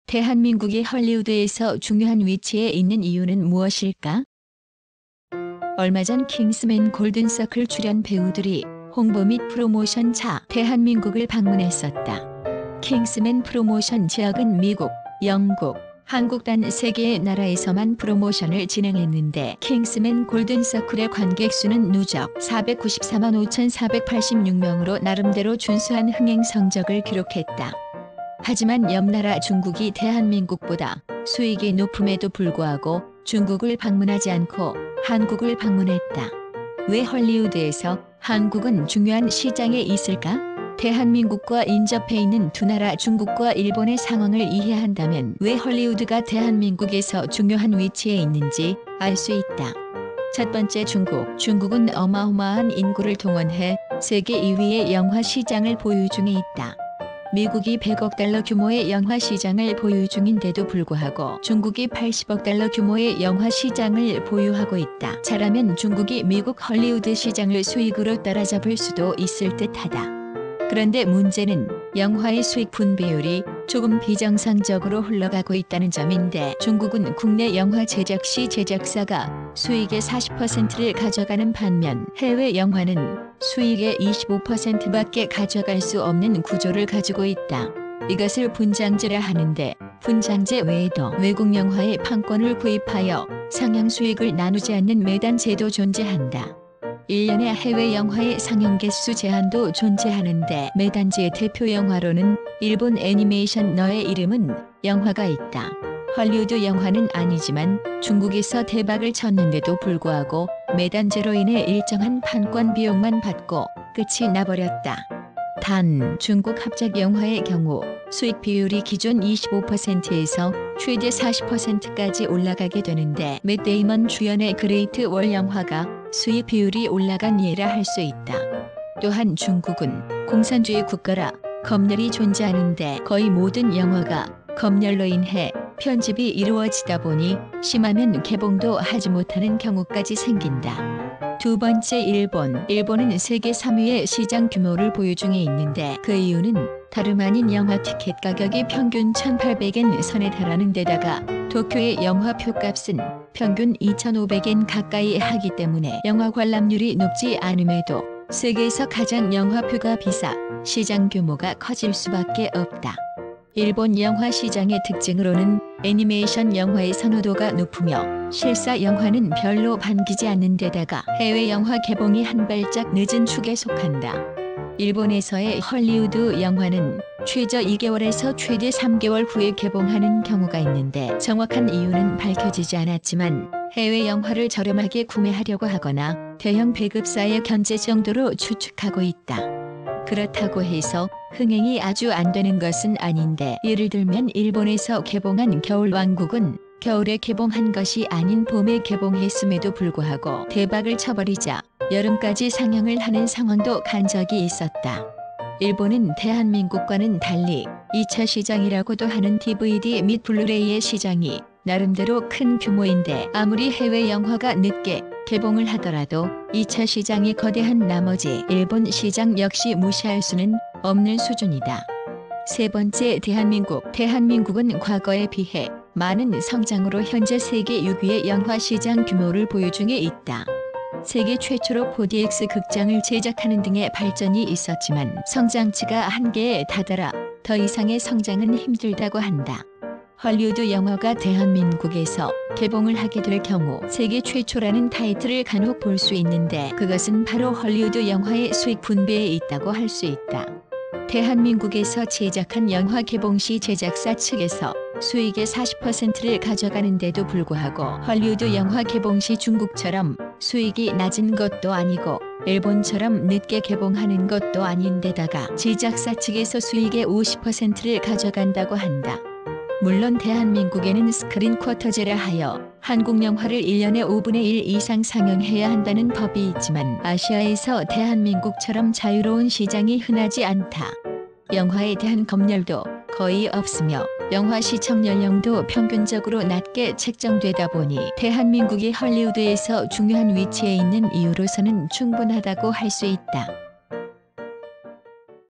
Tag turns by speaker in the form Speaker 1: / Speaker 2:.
Speaker 1: 대한민국이 헐리우드에서 중요한 위치에 있는 이유는 무엇일까? 얼마 전 킹스맨 골든서클 출연 배우들이 홍보 및 프로모션차 대한민국을 방문했었다. 킹스맨 프로모션 지역은 미국, 영국, 한국 단 3개의 나라에서만 프로모션을 진행했는데 킹스맨 골든서클의 관객 수는 누적 494만 5,486명으로 나름대로 준수한 흥행 성적을 기록했다. 하지만 옆나라 중국이 대한민국보다 수익이 높음에도 불구하고 중국을 방문하지 않고 한국을 방문했다. 왜 헐리우드에서 한국은 중요한 시장에 있을까? 대한민국과 인접해 있는 두 나라 중국과 일본의 상황을 이해한다면 왜 헐리우드가 대한민국에서 중요한 위치에 있는지 알 수 있다. 첫 번째, 중국은 어마어마한 인구를 동원해 세계 2위의 영화 시장을 보유 중에 있다. 미국이 100억 달러 규모의 영화 시장을 보유 중인데도 불구하고 중국이 80억 달러 규모의 영화 시장을 보유하고 있다. 잘하면 중국이 미국 헐리우드 시장을 수익으로 따라잡을 수도 있을 듯하다. 그런데 문제는 영화의 수익 분배율이 조금 비정상적으로 흘러가고 있다는 점인데 중국은 국내 영화 제작 시 제작사가 수익의 40%를 가져가는 반면 해외 영화는 수익의 25%밖에 가져갈 수 없는 구조를 가지고 있다. 이것을 분장제라 하는데 분장제 외에도 외국 영화의 판권을 구입하여 상영 수익을 나누지 않는 매단 제도 존재한다. 1년에 해외 영화의 상영 개수 제한도 존재하는데 매단지의 대표 영화로는 일본 애니메이션 너의 이름은 영화가 있다. 헐리우드 영화는 아니지만 중국에서 대박을 쳤는데도 불구하고 매단제로 인해 일정한 판권 비용만 받고 끝이 나버렸다. 단 중국 합작 영화의 경우 수익 비율이 기존 25%에서 최대 40%까지 올라가게 되는데 맷 데이먼 주연의 그레이트 월 영화가 수익 비율이 올라간 예라 할 수 있다. 또한 중국은 공산주의 국가라 검열이 존재하는데 거의 모든 영화가 검열로 인해 편집이 이루어지다 보니 심하면 개봉도 하지 못하는 경우까지 생긴다. 두 번째, 일본은 세계 3위의 시장 규모를 보유 중에 있는데 그 이유는 다름 아닌 영화 티켓 가격이 평균 1,800엔 선에 달하는 데다가 도쿄의 영화 표값은 평균 2,500엔 가까이 하기 때문에 영화 관람률이 높지 않음에도 세계에서 가장 영화표가 비싸 시장 규모가 커질 수밖에 없다. 일본 영화 시장의 특징으로는 애니메이션 영화의 선호도가 높으며 실사 영화는 별로 반기지 않는 데다가 해외 영화 개봉이 한 발짝 늦은 축에 속한다. 일본에서의 헐리우드 영화는 최저 2개월에서 최대 3개월 후에 개봉하는 경우가 있는데 정확한 이유는 밝혀지지 않았지만 해외 영화를 저렴하게 구매하려고 하거나 대형 배급사의 견제 정도로 추측하고 있다. 그렇다고 해서 흥행이 아주 안 되는 것은 아닌데 예를 들면 일본에서 개봉한 겨울왕국은 겨울에 개봉한 것이 아닌 봄에 개봉했음에도 불구하고 대박을 쳐버리자 여름까지 상영을 하는 상황도 간 적이 있었다. 일본은 대한민국과는 달리 2차 시장이라고도 하는 DVD 및 블루레이의 시장이 나름대로 큰 규모인데 아무리 해외 영화가 늦게 개봉을 하더라도 2차 시장이 거대한 나머지 일본 시장 역시 무시할 수는 없는 수준이다. 세 번째, 대한민국은 과거에 비해 많은 성장으로 현재 세계 6위의 영화 시장 규모를 보유 중에 있다. 세계 최초로 4DX 극장을 제작하는 등의 발전이 있었지만 성장치가 한계에 다다라 더 이상의 성장은 힘들다고 한다. 헐리우드 영화가 대한민국에서 개봉을 하게 될 경우 세계 최초라는 타이틀을 간혹 볼 수 있는데 그것은 바로 헐리우드 영화의 수익 분배에 있다고 할 수 있다. 대한민국에서 제작한 영화 개봉 시 제작사 측에서 수익의 40%를 가져가는데도 불구하고 헐리우드 영화 개봉 시 중국처럼 수익이 낮은 것도 아니고 일본처럼 늦게 개봉하는 것도 아닌데다가 제작사 측에서 수익의 50%를 가져간다고 한다. 물론 대한민국에는 스크린 쿼터제라 하여 한국 영화를 1년에 5분의 1 이상 상영해야 한다는 법이 있지만 아시아에서 대한민국처럼 자유로운 시장이 흔하지 않다. 영화에 대한 검열도 거의 없으며 영화 시청 연령도 평균적으로 낮게 책정되다 보니 대한민국이 헐리우드에서 중요한 위치에 있는 이유로서는 충분하다고 할 수 있다.